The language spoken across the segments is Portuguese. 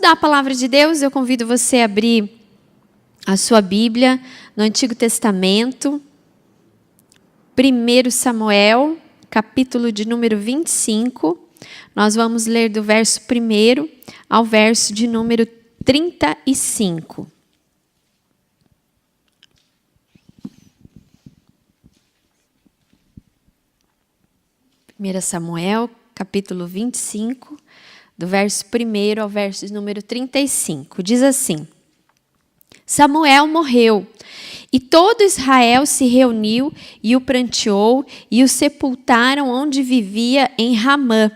estudar a palavra de Deus? Eu convido você a abrir a sua Bíblia no Antigo Testamento, 1 Samuel, capítulo de número 25. Nós vamos ler do verso 1 ao verso de número 35. 1 Samuel, capítulo 25, do verso 1 ao verso de número 35. Diz assim: Samuel morreu, e todo Israel se reuniu e o pranteou, e o sepultaram onde vivia em Ramã.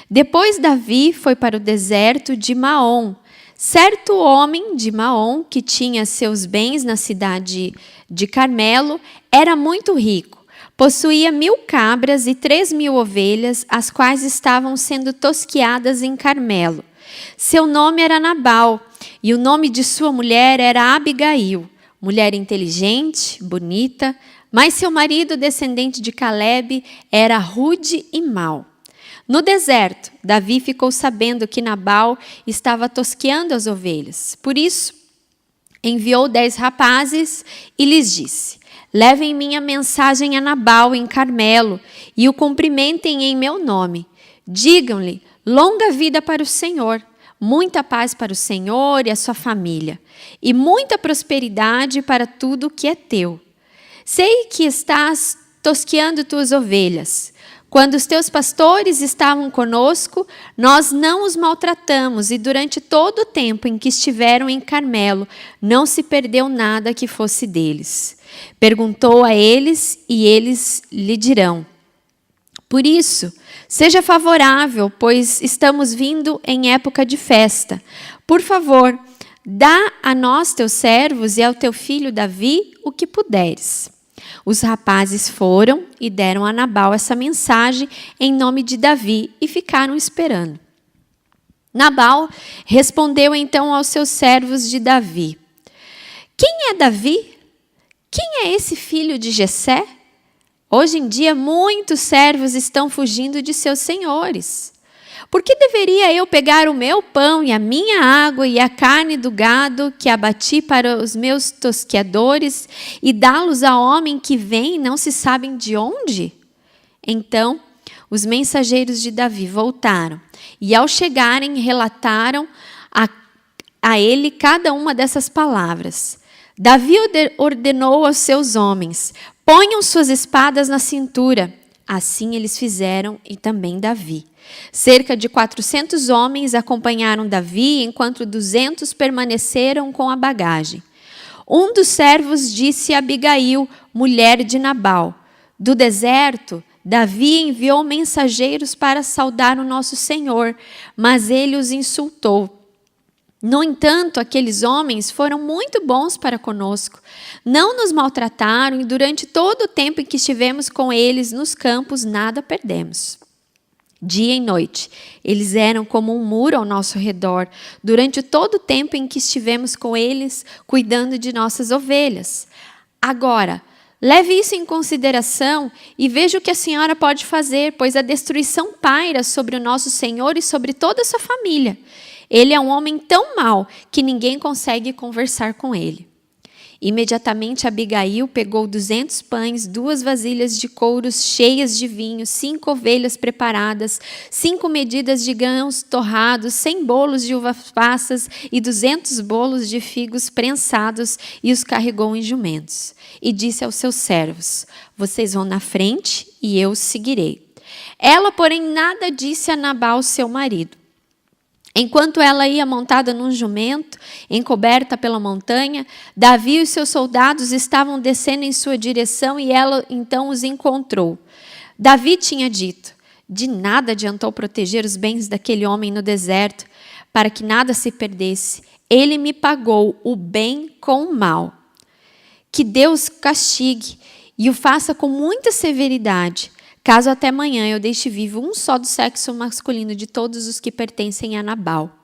Depois Davi foi para o deserto de Maom. Certo homem de Maom, que tinha seus bens na cidade de Carmelo, era muito rico. Possuía 1000 cabras e 3000 ovelhas, as quais estavam sendo tosquiadas em Carmelo. Seu nome era Nabal, e o nome de sua mulher era Abigail, mulher inteligente, bonita, mas seu marido, descendente de Calebe, era rude e mau. No deserto, Davi ficou sabendo que Nabal estava tosqueando as ovelhas. Por isso, enviou 10 rapazes e lhes disse: levem minha mensagem a Nabal em Carmelo e o cumprimentem em meu nome. Digam-lhe: longa vida para o Senhor, muita paz para o Senhor e a sua família, e muita prosperidade para tudo que é teu. Sei que estás tosqueando tuas ovelhas. Quando os teus pastores estavam conosco, nós não os maltratamos, e durante todo o tempo em que estiveram em Carmelo, não se perdeu nada que fosse deles. Perguntou a eles, e eles lhe dirão: por isso, seja favorável, pois estamos vindo em época de festa. Por favor, dá a nós, teus servos, e ao teu filho Davi o que puderes. Os rapazes foram e deram a Nabal essa mensagem em nome de Davi e ficaram esperando. Nabal respondeu então aos seus servos de Davi: quem é Davi? Quem é esse filho de Jessé? Hoje em dia, muitos servos estão fugindo de seus senhores. Por que deveria eu pegar o meu pão e a minha água e a carne do gado que abati para os meus tosqueadores e dá-los a homem que vem e não se sabem de onde? Então, os mensageiros de Davi voltaram e, ao chegarem, relataram a ele cada uma dessas palavras. Davi ordenou aos seus homens: ponham suas espadas na cintura. Assim eles fizeram, e também Davi. Cerca de 400 homens acompanharam Davi, enquanto 200 permaneceram com a bagagem. Um dos servos disse a Abigail, mulher de Nabal: do deserto, Davi enviou mensageiros para saudar o nosso Senhor, mas ele os insultou. No entanto, aqueles homens foram muito bons para conosco. Não nos maltrataram e durante todo o tempo em que estivemos com eles nos campos, nada perdemos. Dia e noite, eles eram como um muro ao nosso redor, durante todo o tempo em que estivemos com eles, cuidando de nossas ovelhas. Agora, leve isso em consideração e veja o que a senhora pode fazer, pois a destruição paira sobre o nosso Senhor e sobre toda a sua família. Ele é um homem tão mau que ninguém consegue conversar com ele. Imediatamente Abigail pegou 200 pães, 2 vasilhas de couros cheias de vinho, 5 ovelhas preparadas, 5 medidas de grãos torrados, 100 bolos de uvas passas e 200 bolos de figos prensados, e os carregou em jumentos. E disse aos seus servos: vocês vão na frente e eu os seguirei. Ela, porém, nada disse a Nabal, seu marido. Enquanto ela ia montada num jumento, encoberta pela montanha, Davi e os seus soldados estavam descendo em sua direção e ela então os encontrou. Davi tinha dito: de nada adiantou proteger os bens daquele homem no deserto, para que nada se perdesse. Ele me pagou o bem com o mal. Que Deus castigue e o faça com muita severidade, caso até amanhã eu deixe vivo um só do sexo masculino de todos os que pertencem a Nabal.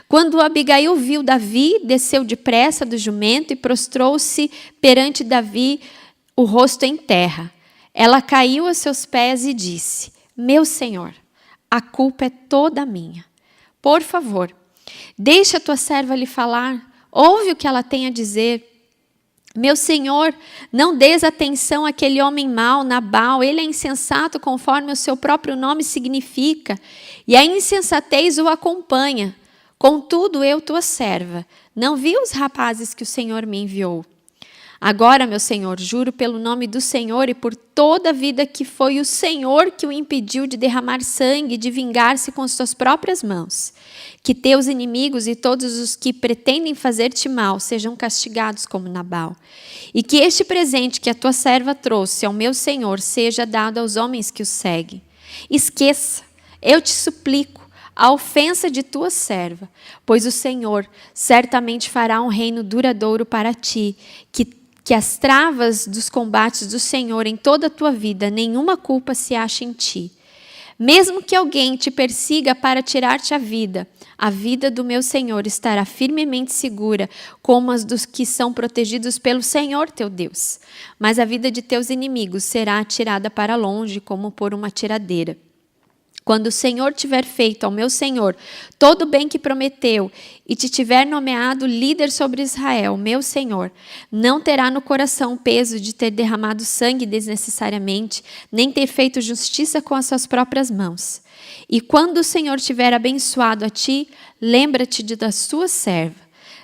Quando Abigail viu Davi, desceu depressa do jumento e prostrou-se perante Davi, o rosto em terra. Ela caiu a seus pés e disse: meu senhor, a culpa é toda minha. Por favor, Deixa a tua serva lhe falar, ouve o que ela tem a dizer. Meu senhor, não des atenção àquele homem mau, Nabal, ele é insensato conforme o seu próprio nome significa, e a insensatez o acompanha. Contudo, eu, tua serva, não vi os rapazes que o Senhor me enviou. Agora, meu Senhor, juro pelo nome do Senhor e por toda a vida que foi o Senhor que o impediu de derramar sangue e de vingar-se com as suas próprias mãos. Que teus inimigos e todos os que pretendem fazer-te mal sejam castigados como Nabal. E que este presente que a tua serva trouxe ao meu Senhor seja dado aos homens que o seguem. Esqueça, eu te suplico, a ofensa de tua serva, pois o Senhor certamente fará um reino duradouro para ti, que as travas dos combates do Senhor em toda a tua vida, nenhuma culpa se ache em ti. Mesmo que alguém te persiga para tirar-te a vida do meu Senhor estará firmemente segura, como as dos que são protegidos pelo Senhor teu Deus. Mas a vida de teus inimigos será atirada para longe, como por uma tiradeira. Quando o Senhor tiver feito ao meu Senhor todo o bem que prometeu e te tiver nomeado líder sobre Israel, meu Senhor, não terá no coração o peso de ter derramado sangue desnecessariamente, nem ter feito justiça com as suas próprias mãos. E quando o Senhor tiver abençoado a ti, lembra-te da sua serva.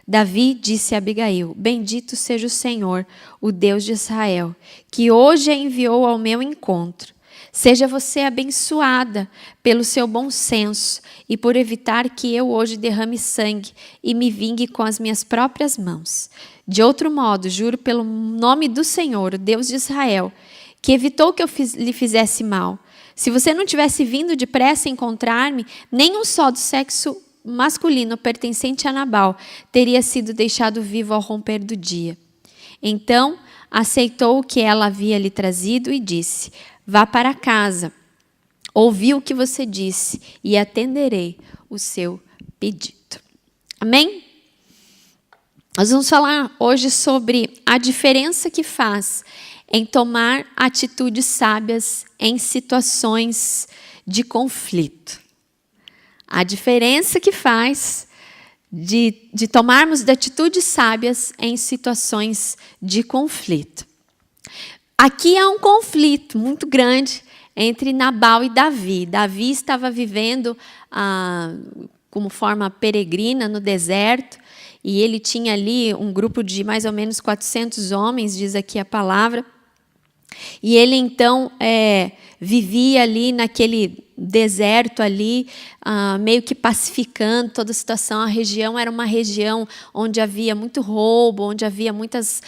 Davi disse a Abigail, bendito seja o Senhor, o Deus de Israel, que hoje a enviou ao meu encontro. Seja você abençoada pelo seu bom senso e por evitar que eu hoje derrame sangue e me vingue com as minhas próprias mãos. De outro modo, juro pelo nome do Senhor, o Deus de Israel, que evitou que eu lhe fizesse mal. Se você não tivesse vindo depressa encontrar-me, nem um só do sexo masculino pertencente a Nabal teria sido deixado vivo ao romper do dia. Então, aceitou o que ela havia lhe trazido e disse, vá para casa, ouvi o que você disse e atenderei o seu pedido. Amém? Nós vamos falar hoje sobre a diferença que faz em tomar atitudes sábias em situações de conflito. A diferença que faz de tomarmos atitudes sábias em situações de conflito. Aqui há um conflito muito grande entre Nabal e Davi. Davi estava vivendo como forma peregrina no deserto, e ele tinha ali um grupo de mais ou menos 400 homens, diz aqui a palavra, e ele então vivia ali naquele deserto ali, meio que pacificando toda a situação. A região era uma região onde havia muito roubo, onde havia muitas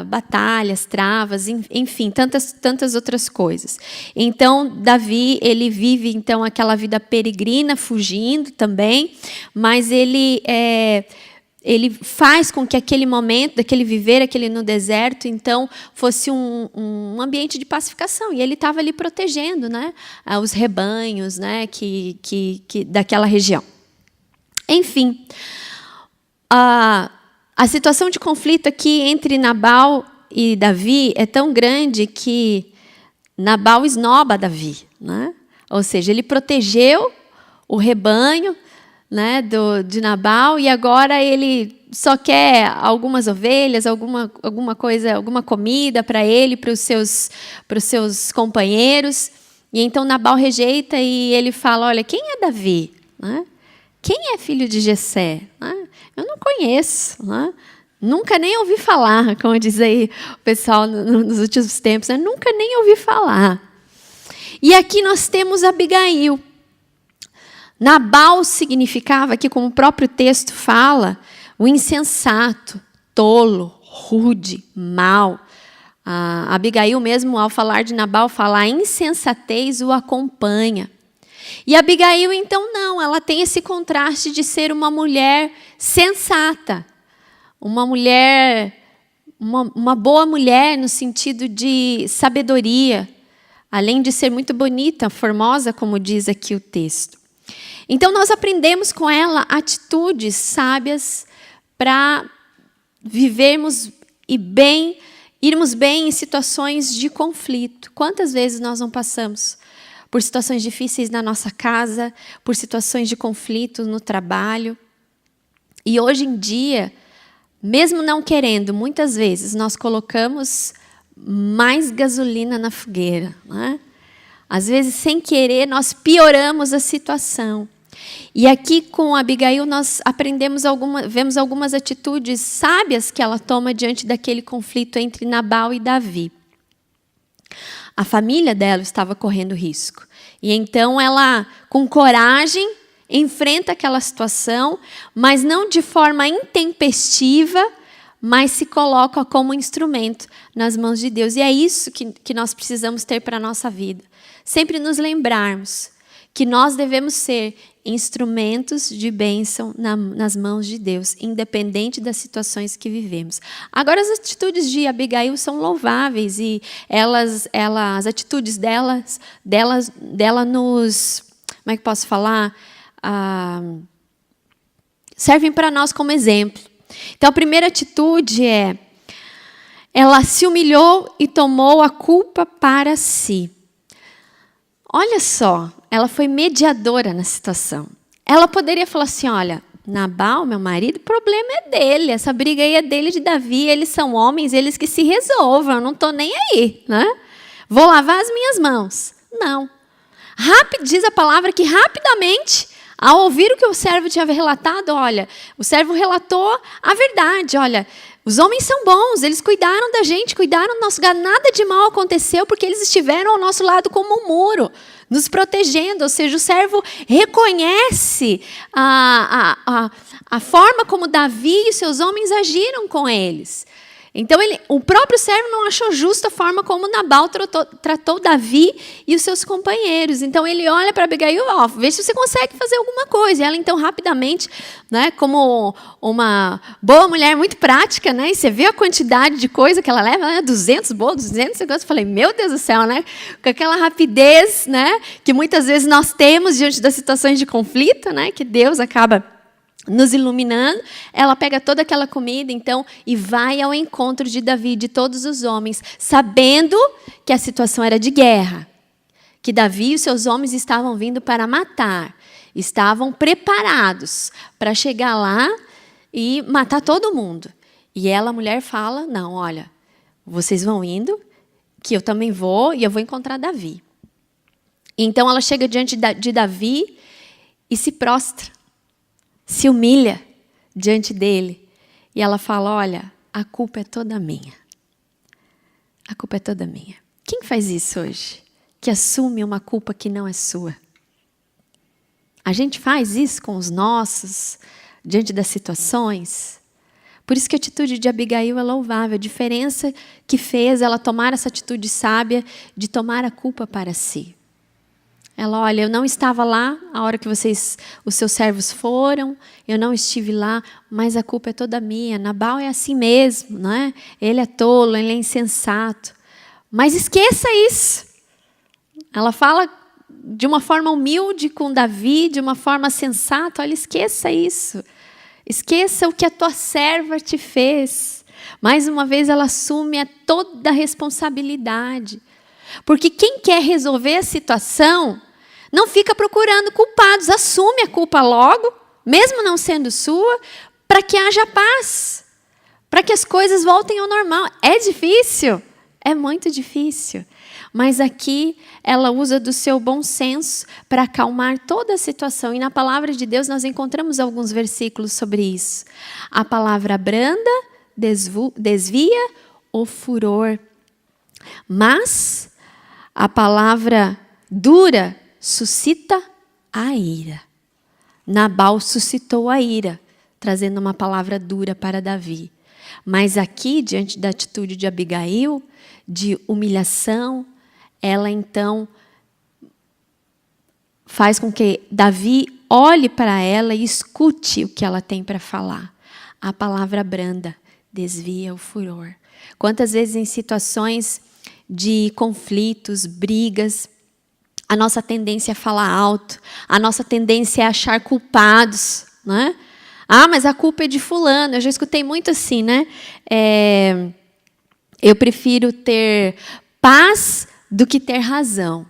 batalhas, travas, enfim, tantas outras coisas. Então, Davi, ele vive então aquela vida peregrina, fugindo também, mas ele faz com que aquele momento, daquele viver, aquele no deserto, então, fosse um ambiente de pacificação. E ele estava ali protegendo, né, os rebanhos, né, daquela região. Enfim, a situação de conflito aqui entre Nabal e Davi é tão grande que Nabal esnoba Davi, né? Ou seja, ele protegeu o rebanho, né, de Nabal, e agora ele só quer algumas ovelhas, alguma coisa, alguma comida para ele, para os seus companheiros. E então Nabal rejeita e ele fala, olha, quem é Davi? Né? Quem é filho de Jessé? Né? Eu não conheço, né? Nunca nem ouvi falar, como diz aí o pessoal nos últimos tempos, né? Nunca nem ouvi falar. E aqui nós temos Abigail. Nabal significava, aqui como o próprio texto fala, o insensato, tolo, rude, mau. Abigail mesmo, ao falar de Nabal, fala, a insensatez o acompanha. E Abigail, então, não, ela tem esse contraste de ser uma mulher sensata, uma mulher, uma boa mulher no sentido de sabedoria, além de ser muito bonita, formosa, como diz aqui o texto. Então, nós aprendemos com ela atitudes sábias para vivermos irmos bem em situações de conflito. Quantas vezes nós não passamos por situações difíceis na nossa casa, por situações de conflito no trabalho, E hoje em dia, mesmo não querendo, muitas vezes nós colocamos mais gasolina na fogueira, né? Às vezes, sem querer, nós pioramos a situação. E aqui com Abigail nós vemos algumas atitudes sábias que ela toma diante daquele conflito entre Nabal e Davi. A família dela estava correndo risco. E então ela, com coragem, enfrenta aquela situação, mas não de forma intempestiva, mas se coloca como instrumento nas mãos de Deus. E é isso que nós precisamos ter para a nossa vida. Sempre nos lembrarmos que nós devemos ser instrumentos de bênção nas mãos de Deus, independente das situações que vivemos. Agora, as atitudes de Abigail são louváveis e as atitudes dela nos, como é que posso falar, servem para nós como exemplo. Então, a primeira atitude é: ela se humilhou e tomou a culpa para si. Olha só, ela foi mediadora na situação. Ela poderia falar assim: olha, Nabal, meu marido, o problema é dele, essa briga aí é dele e de Davi, eles são homens, eles que se resolvam, eu não estou nem aí, né? Vou lavar as minhas mãos. Não. Diz a palavra que rapidamente, ao ouvir o que o servo tinha relatado, olha, o servo relatou a verdade, olha, os homens são bons, eles cuidaram da gente, cuidaram do nosso gado, nada de mal aconteceu porque eles estiveram ao nosso lado como um muro, nos protegendo. Ou seja, o servo reconhece a forma como Davi e seus homens agiram com eles. Então, o próprio servo não achou justa a forma como Nabal tratou Davi e os seus companheiros. Então, ele olha para Abigail, vê se você consegue fazer alguma coisa. E ela, então, rapidamente, né, como uma boa mulher muito prática, né, e você vê a quantidade de coisa que ela leva, né, 200 bolos, 200 negócios. Eu falei, meu Deus do céu, né, com aquela rapidez, né, que muitas vezes nós temos diante das situações de conflito, né, que Deus acaba nos iluminando. Ela pega toda aquela comida, então, e vai ao encontro de Davi, de todos os homens, sabendo que a situação era de guerra, que Davi e os seus homens estavam vindo para matar, estavam preparados para chegar lá e matar todo mundo. E ela, a mulher, fala: não, olha, vocês vão indo, que eu também vou, e eu vou encontrar Davi. Então, ela chega diante de Davi e se prostra, se humilha diante dele. E ela fala: olha, a culpa é toda minha. A culpa é toda minha. Quem faz isso hoje? Que assume uma culpa que não é sua. A gente faz isso com os nossos, diante das situações. Por isso que a atitude de Abigail é louvável. A diferença que fez ela tomar essa atitude sábia de tomar a culpa para si. Ela: olha, eu não estava lá a hora que os seus servos foram, eu não estive lá, mas a culpa é toda minha. Nabal é assim mesmo, não é? Ele é tolo, ele é insensato. Mas esqueça isso. Ela fala de uma forma humilde com Davi, de uma forma sensata: olha, esqueça isso. Esqueça o que a tua serva te fez. Mais uma vez ela assume toda a responsabilidade. Porque quem quer resolver a situação não fica procurando culpados, assume a culpa logo, mesmo não sendo sua, para que haja paz, para que as coisas voltem ao normal. É difícil, é muito difícil, mas aqui ela usa do seu bom senso para acalmar toda a situação. E na palavra de Deus nós encontramos alguns versículos sobre isso. A palavra branda desvia o furor, mas a palavra dura suscita a ira. Nabal suscitou a ira, trazendo uma palavra dura para Davi. Mas aqui, diante da atitude de Abigail, de humilhação, ela então faz com que Davi olhe para ela e escute o que ela tem para falar. A palavra branda desvia o furor. Quantas vezes em situações de conflitos, brigas, a nossa tendência é falar alto, a nossa tendência é achar culpados, né? Ah, mas a culpa é de fulano. Eu já escutei muito assim, né? Eu prefiro ter paz do que ter razão.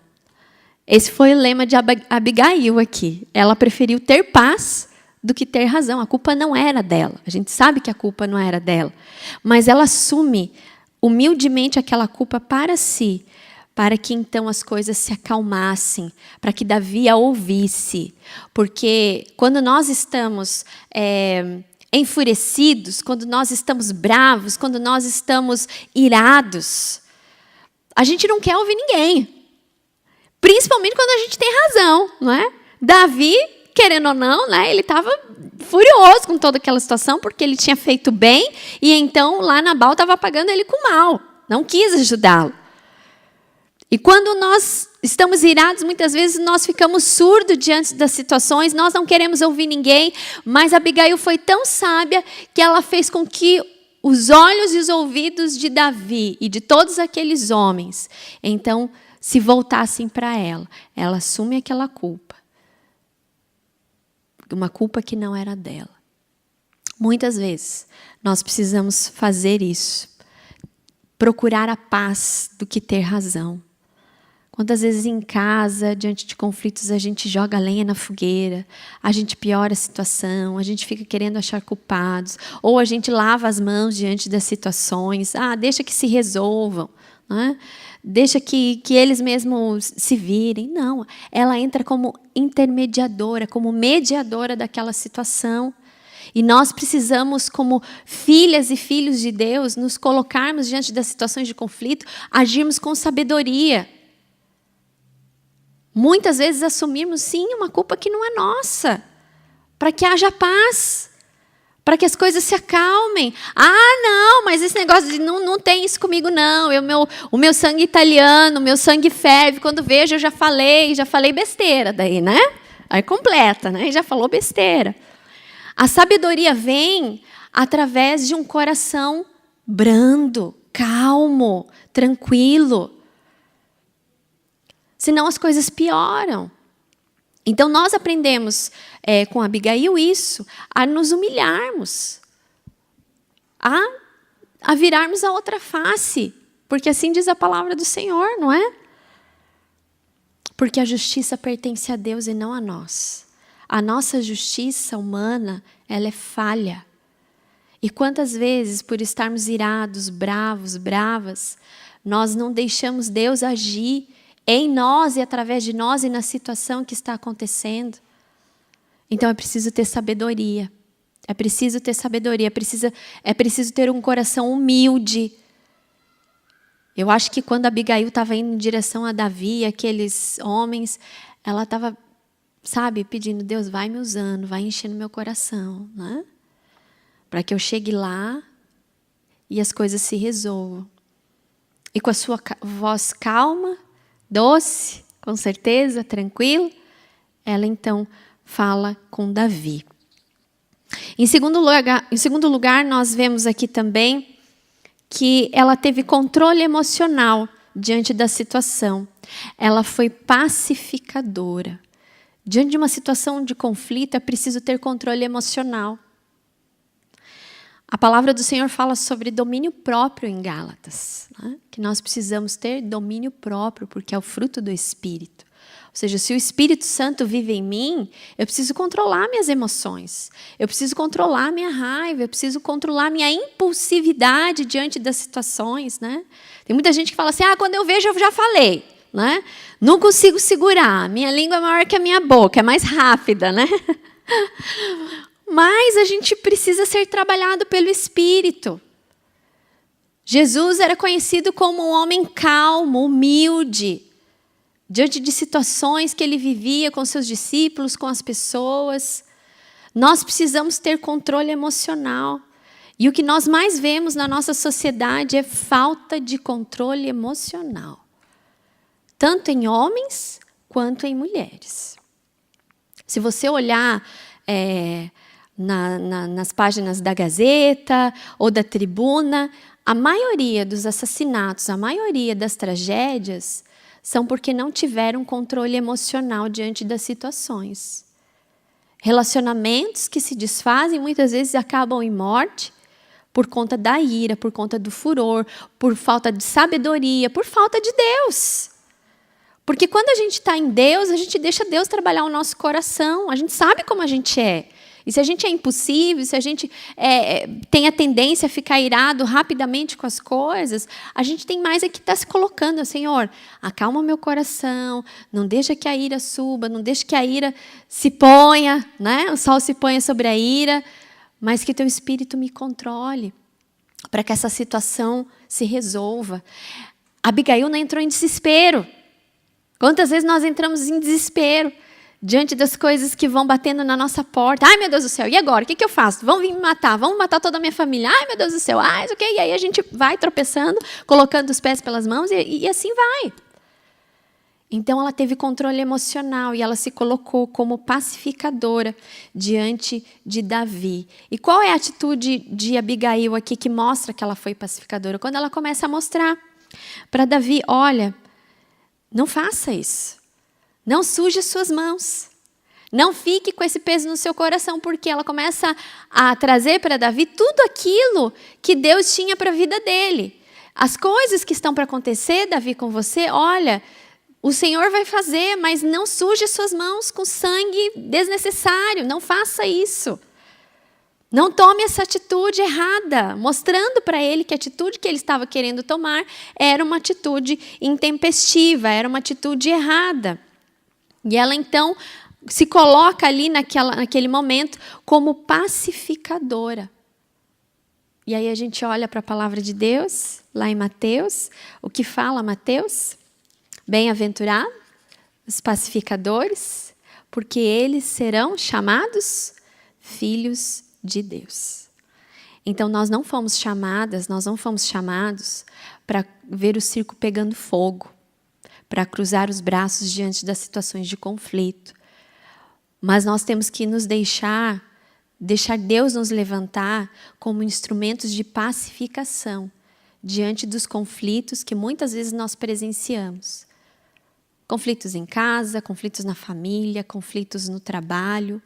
Esse foi o lema de Abigail aqui. Ela preferiu ter paz do que ter razão. A culpa não era dela. A gente sabe que a culpa não era dela. Mas ela assume humildemente aquela culpa para si, para que então as coisas se acalmassem, para que Davi a ouvisse. Porque quando nós estamos enfurecidos, quando nós estamos bravos, quando nós estamos irados, a gente não quer ouvir ninguém. Principalmente quando a gente tem razão, não é? Davi, querendo ou não, né, ele estava furioso com toda aquela situação, porque ele tinha feito bem, e então lá Nabal estava pagando ele com mal. Não quis ajudá-lo. E quando nós estamos irados, muitas vezes nós ficamos surdos diante das situações, nós não queremos ouvir ninguém, mas Abigail foi tão sábia que ela fez com que os olhos e os ouvidos de Davi e de todos aqueles homens, então, se voltassem para ela. Ela assume aquela culpa. Uma culpa que não era dela. Muitas vezes, nós precisamos fazer isso. Procurar a paz do que ter razão. Quantas vezes em casa, diante de conflitos, a gente joga lenha na fogueira, a gente piora a situação, a gente fica querendo achar culpados, ou a gente lava as mãos diante das situações, deixa que se resolvam, né? Deixa que eles mesmos se virem. Não, ela entra como intermediadora, como mediadora daquela situação. E nós precisamos, como filhas e filhos de Deus, nos colocarmos diante das situações de conflito, agirmos com sabedoria. Muitas vezes assumirmos, sim, uma culpa que não é nossa, para que haja paz, para que as coisas se acalmem. Não, mas esse negócio de não tem isso comigo, não. O meu sangue italiano, o meu sangue ferve. Quando vejo, eu já falei besteira daí, né? Aí completa, né? E já falou besteira. A sabedoria vem através de um coração brando, calmo, tranquilo. Senão as coisas pioram. Então, nós aprendemos com Abigail isso, a nos humilharmos, a virarmos a outra face, porque assim diz a palavra do Senhor, não é? Porque a justiça pertence a Deus e não a nós. A nossa justiça humana, ela é falha. E quantas vezes, por estarmos irados, bravos, bravas, nós não deixamos Deus agir em nós e através de nós e na situação que está acontecendo. Então é preciso ter sabedoria. É preciso ter sabedoria. É preciso ter um coração humilde. Eu acho que quando Abigail estava indo em direção a Davi, aqueles homens, ela estava, pedindo, Deus, vai me usando, vai enchendo meu coração, né? Para que eu chegue lá e as coisas se resolvam. E com a sua voz calma, doce, com certeza, tranquilo, ela então fala com Davi. Em segundo lugar, nós vemos aqui também que ela teve controle emocional diante da situação. Ela foi pacificadora. Diante de uma situação de conflito, é preciso ter controle emocional. A palavra do Senhor fala sobre domínio próprio em Gálatas, né? Que nós precisamos ter domínio próprio, porque é o fruto do Espírito. Ou seja, se o Espírito Santo vive em mim, eu preciso controlar minhas emoções, eu preciso controlar minha raiva, eu preciso controlar minha impulsividade diante das situações, né? Tem muita gente que fala assim, quando eu vejo eu já falei, né? Não consigo segurar, minha língua é maior que a minha boca, é mais rápida, né? Mas a gente precisa ser trabalhado pelo Espírito. Jesus era conhecido como um homem calmo, humilde, diante de situações que ele vivia com seus discípulos, com as pessoas. Nós precisamos ter controle emocional. E o que nós mais vemos na nossa sociedade é falta de controle emocional. Tanto em homens quanto em mulheres. Se você olhar nas páginas da Gazeta ou da Tribuna, a maioria dos assassinatos, a maioria das tragédias são porque não tiveram controle emocional diante das situações. Relacionamentos que se desfazem muitas vezes acabam em morte por conta da ira, por conta do furor, por falta de sabedoria, por falta de Deus. Porque quando a gente está em Deus, a gente deixa Deus trabalhar o nosso coração, a gente sabe como a gente é. E se a gente é impulsivo, se a gente tem a tendência a ficar irado rapidamente com as coisas, a gente tem mais é que estar se colocando, Senhor, acalma meu coração, não deixa que a ira suba, não deixa que a ira se ponha, né? O sol se ponha sobre a ira, mas que teu Espírito me controle, para que essa situação se resolva. Abigail não entrou em desespero. Quantas vezes nós entramos em desespero diante das coisas que vão batendo na nossa porta? Ai, meu Deus do céu, e agora? O que eu faço? Vão vir me matar, vão matar toda a minha família. Ai, meu Deus do céu, isso aqui. E aí a gente vai tropeçando, colocando os pés pelas mãos e assim vai. Então ela teve controle emocional e ela se colocou como pacificadora diante de Davi. E qual é a atitude de Abigail aqui que mostra que ela foi pacificadora? Quando ela começa a mostrar para Davi, olha, não faça isso. Não suje as suas mãos. Não fique com esse peso no seu coração, porque ela começa a trazer para Davi tudo aquilo que Deus tinha para a vida dele. As coisas que estão para acontecer, Davi, com você, olha, o Senhor vai fazer, mas não suje as suas mãos com sangue desnecessário. Não faça isso. Não tome essa atitude errada, mostrando para ele que a atitude que ele estava querendo tomar era uma atitude intempestiva, era uma atitude errada. E ela, então, se coloca ali naquele momento como pacificadora. E aí a gente olha para a palavra de Deus, lá em Mateus, o que fala Mateus? Bem-aventurados os pacificadores, porque eles serão chamados filhos de Deus. Então, nós não fomos chamados para ver o circo pegando fogo, para cruzar os braços diante das situações de conflito. Mas nós temos que nos deixar Deus nos levantar como instrumentos de pacificação diante dos conflitos que muitas vezes nós presenciamos. Conflitos em casa, conflitos na família, conflitos no trabalho.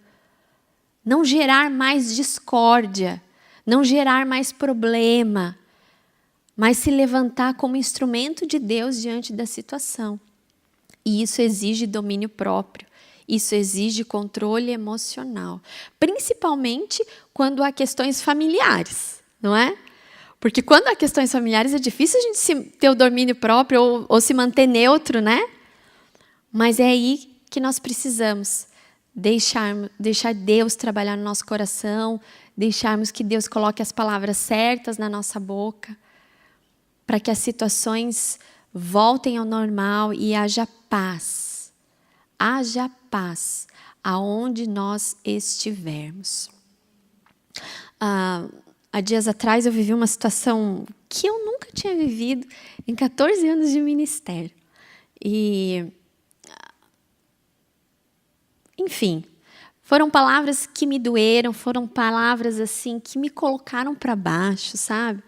Não gerar mais discórdia, não gerar mais problema, mas se levantar como instrumento de Deus diante da situação. E isso exige domínio próprio, isso exige controle emocional, principalmente quando há questões familiares, não é? Porque quando há questões familiares é difícil a gente ter o domínio próprio ou se manter neutro, né? Mas é aí que nós precisamos deixar Deus trabalhar no nosso coração, deixarmos que Deus coloque as palavras certas na nossa boca, para que as situações voltem ao normal e haja paz. Haja paz aonde nós estivermos. Há dias atrás eu vivi uma situação que eu nunca tinha vivido em 14 anos de ministério. Enfim, foram palavras que me doeram, foram palavras assim que me colocaram para baixo, sabe?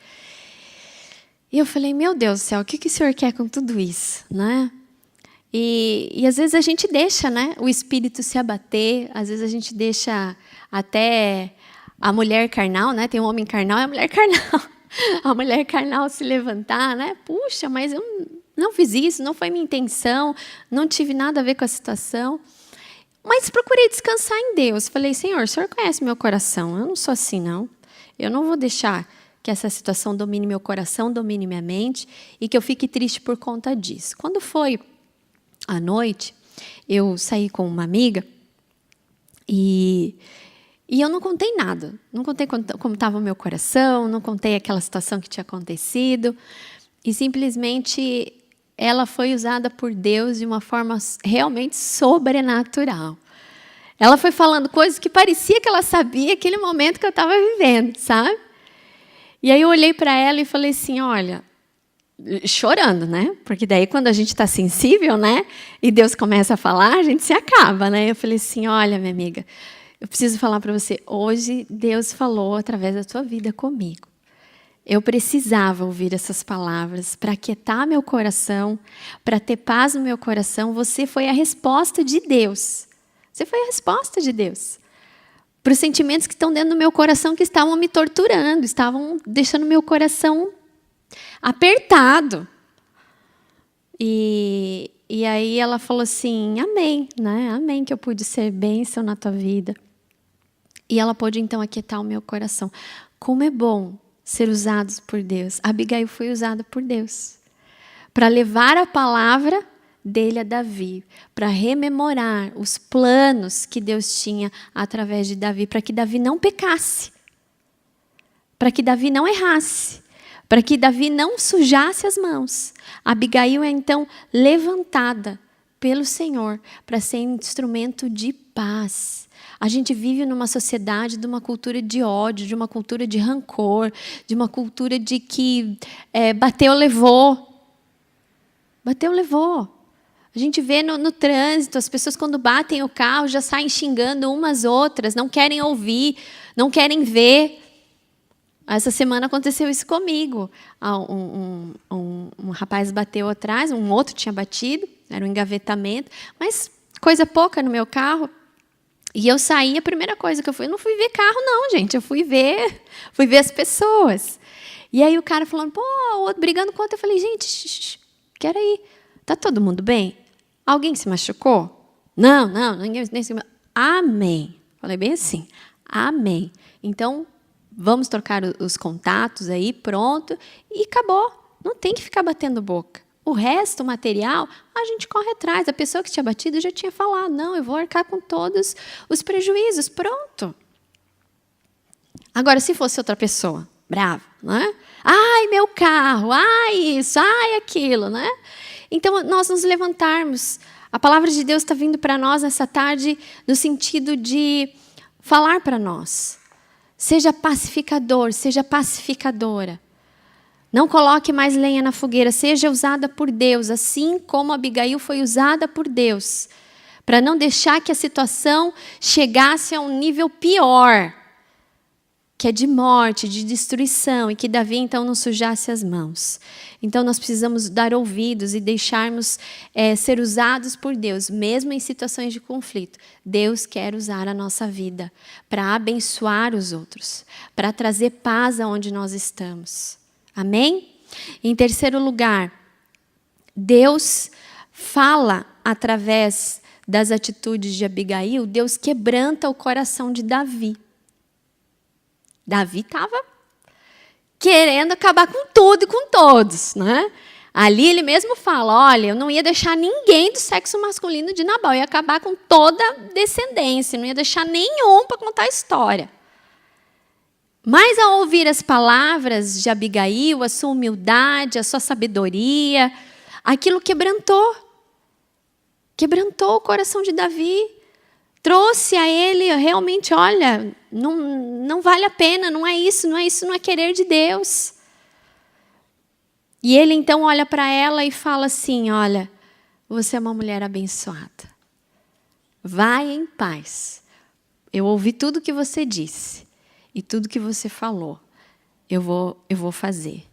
E eu falei, meu Deus do céu, o que o Senhor quer com tudo isso, né? E às vezes a gente deixa, né, o espírito se abater, às vezes a gente deixa até a mulher carnal, né? Tem um homem carnal e a mulher carnal. A mulher carnal se levantar, né? Puxa, mas eu não fiz isso, não foi minha intenção, não tive nada a ver com a situação. Mas procurei descansar em Deus. Falei, Senhor, o Senhor conhece meu coração. Eu não sou assim, não. Eu não vou deixar que essa situação domine meu coração, domine minha mente e que eu fique triste por conta disso. Quando foi à noite, eu saí com uma amiga e eu não contei nada. Não contei como estava o meu coração, não contei aquela situação que tinha acontecido. E simplesmente ela foi usada por Deus de uma forma realmente sobrenatural. Ela foi falando coisas que parecia que ela sabia aquele momento que eu estava vivendo, sabe? E aí eu olhei para ela e falei assim, olha, chorando, né? Porque daí quando a gente está sensível, né? E Deus começa a falar, a gente se acaba, né? Eu falei assim, olha, minha amiga, eu preciso falar para você, hoje Deus falou através da tua vida comigo. Eu precisava ouvir essas palavras para aquietar meu coração, para ter paz no meu coração. Você foi a resposta de Deus. Você foi a resposta de Deus. Para os sentimentos que estão dentro do meu coração, que estavam me torturando, estavam deixando meu coração apertado. E aí ela falou assim, amém, né? Amém que eu pude ser bênção na tua vida. E ela pôde então aquietar o meu coração. Como é bom ser usados por Deus. Abigail foi usada por Deus para levar a palavra dele a Davi, para rememorar os planos que Deus tinha através de Davi, para que Davi não pecasse, para que Davi não errasse, para que Davi não sujasse as mãos. Abigail é então levantada pelo Senhor para ser instrumento de paz. A gente vive numa sociedade de uma cultura de ódio, de uma cultura de rancor, de uma cultura de que bateu, levou. Bateu, levou. A gente vê no trânsito, as pessoas quando batem o carro já saem xingando umas outras, não querem ouvir, não querem ver. Essa semana aconteceu isso comigo. Um rapaz bateu atrás, um outro tinha batido, era um engavetamento, mas coisa pouca no meu carro. E eu saí, a primeira coisa que eu não fui ver carro não, gente, eu fui ver as pessoas. E aí o cara falando, pô, o outro brigando com o outro, eu falei, gente, quero aí, tá todo mundo bem? Alguém se machucou? Não, ninguém se machucou. Amém. Falei bem assim, amém. Então, vamos trocar os contatos aí, pronto, e acabou. Não tem que ficar batendo boca. O resto, o material, a gente corre atrás. A pessoa que tinha batido já tinha falado, não, eu vou arcar com todos os prejuízos, pronto. Agora, se fosse outra pessoa, brava, né? Ai, meu carro, ai isso, ai aquilo, né? Então, nós nos levantarmos. A palavra de Deus está vindo para nós nessa tarde no sentido de falar para nós. Seja pacificador, seja pacificadora. Não coloque mais lenha na fogueira, seja usada por Deus, assim como Abigail foi usada por Deus, para não deixar que a situação chegasse a um nível pior, que é de morte, de destruição, e que Davi então não sujasse as mãos. Então nós precisamos dar ouvidos e deixarmos ser usados por Deus, mesmo em situações de conflito. Deus quer usar a nossa vida para abençoar os outros, para trazer paz aonde nós estamos. Amém? Em terceiro lugar, Deus fala através das atitudes de Abigail, Deus quebranta o coração de Davi. Davi estava querendo acabar com tudo e com todos, né? Ali ele mesmo fala, olha, eu não ia deixar ninguém do sexo masculino de Nabal, eu ia acabar com toda a descendência, não ia deixar nenhum para contar a história. Mas ao ouvir as palavras de Abigail, a sua humildade, a sua sabedoria, aquilo quebrantou o coração de Davi. Trouxe a ele realmente, olha, não vale a pena, não é isso, não é querer de Deus. E ele então olha para ela e fala assim, olha, você é uma mulher abençoada. Vai em paz. Eu ouvi tudo que você disse e tudo que você falou. Eu vou fazer.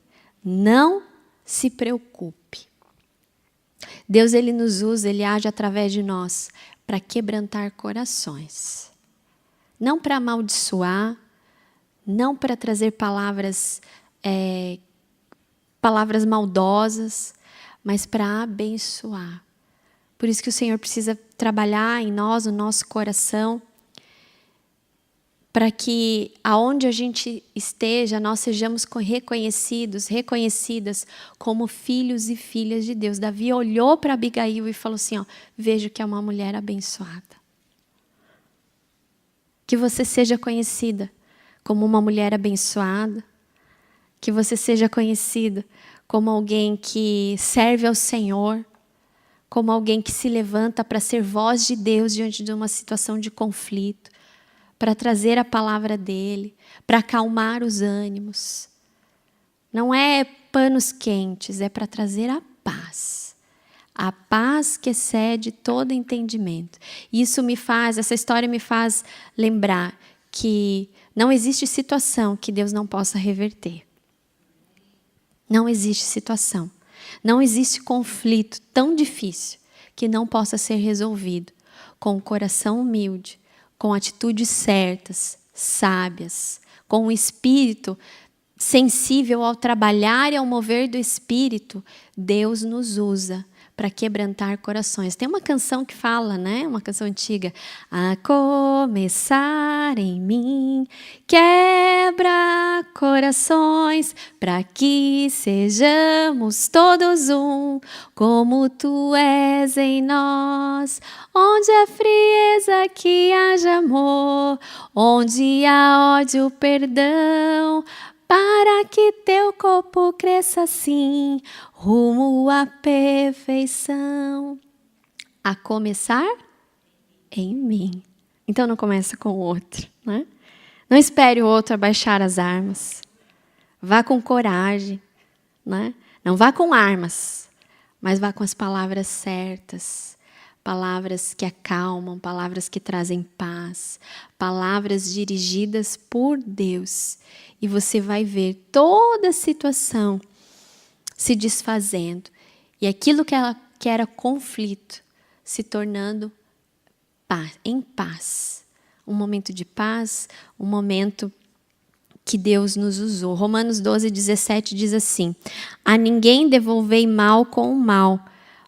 Não se preocupe. Deus, ele nos usa, ele age através de nós para quebrantar corações. Não para amaldiçoar, não para trazer palavras maldosas, mas para abençoar. Por isso que o Senhor precisa trabalhar em nós, no nosso coração, para que aonde a gente esteja, nós sejamos reconhecidas como filhos e filhas de Deus. Davi olhou para Abigail e falou assim, ó, vejo que é uma mulher abençoada. Que você seja conhecida como uma mulher abençoada, que você seja conhecida como alguém que serve ao Senhor, como alguém que se levanta para ser voz de Deus diante de uma situação de conflito, para trazer a palavra dele, para acalmar os ânimos. Não é panos quentes, é para trazer a paz. A paz que excede todo entendimento. Essa história me faz lembrar que não existe situação que Deus não possa reverter. Não existe situação. Não existe conflito tão difícil que não possa ser resolvido com o coração humilde, com atitudes certas, sábias, com um espírito sensível ao trabalhar e ao mover do Espírito. Deus nos usa para quebrantar corações. Tem uma canção que fala, né? Uma canção antiga. A começar em mim, quebra corações, para que sejamos todos um, como tu és em nós. Onde há frieza, que haja amor, onde há ódio, perdão, para que teu corpo cresça assim, rumo à perfeição. A começar em mim. Então não começa com o outro, né? Não espere o outro abaixar as armas. Vá com coragem, né? Não vá com armas, mas vá com as palavras certas. Palavras que acalmam, palavras que trazem paz, palavras dirigidas por Deus. E você vai ver toda a situação se desfazendo. E aquilo que era conflito se tornando paz, em paz. Um momento de paz, um momento que Deus nos usou. Romanos 12:17 diz assim: a ninguém devolvei mal com o mal,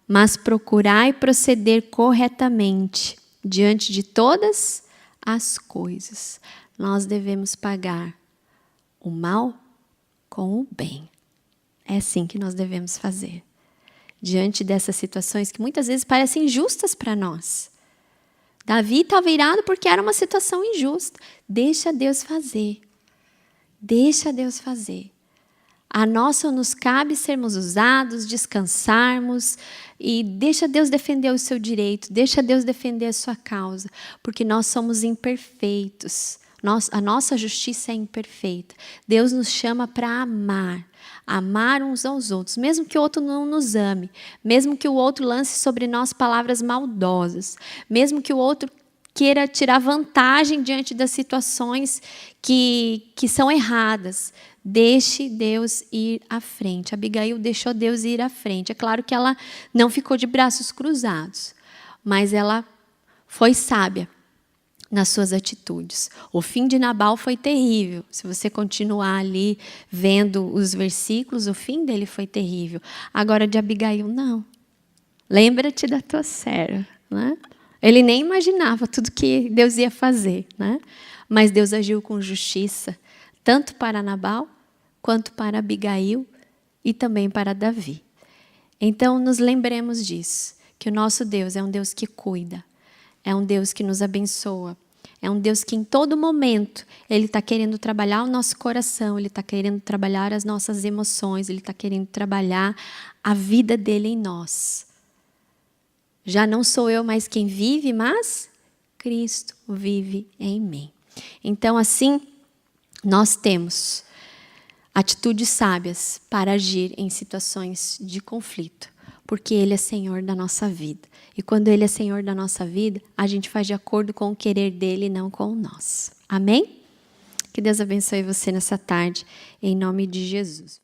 mas procurai proceder corretamente diante de todas as coisas. Nós devemos pagar o mal com o bem. É assim que nós devemos fazer. Diante dessas situações que muitas vezes parecem injustas para nós. Davi estava irado porque era uma situação injusta. Deixa Deus fazer. Deixa Deus fazer. A nós só nos cabe sermos usados, descansarmos e deixa Deus defender o seu direito, deixa Deus defender a sua causa, porque nós somos imperfeitos, a nossa justiça é imperfeita. Deus nos chama para amar uns aos outros, mesmo que o outro não nos ame, mesmo que o outro lance sobre nós palavras maldosas, mesmo que o outro queira tirar vantagem diante das situações que são erradas. Deixe Deus ir à frente. Abigail deixou Deus ir à frente. É claro que ela não ficou de braços cruzados, mas ela foi sábia nas suas atitudes. O fim de Nabal foi terrível. Se você continuar ali vendo os versículos, o fim dele foi terrível. Agora de Abigail, não. Lembra-te da tua serva, né? Ele nem imaginava tudo que Deus ia fazer, né? Mas Deus agiu com justiça, tanto para Nabal, quanto para Abigail e também para Davi. Então, nos lembremos disso, que o nosso Deus é um Deus que cuida, é um Deus que nos abençoa, é um Deus que em todo momento Ele está querendo trabalhar o nosso coração, Ele está querendo trabalhar as nossas emoções, Ele está querendo trabalhar a vida dEle em nós. Já não sou eu mais quem vive, mas Cristo vive em mim. Então, assim, nós temos atitudes sábias para agir em situações de conflito, porque Ele é Senhor da nossa vida. E quando Ele é Senhor da nossa vida, a gente faz de acordo com o querer dEle e não com o nosso. Amém? Que Deus abençoe você nessa tarde, em nome de Jesus.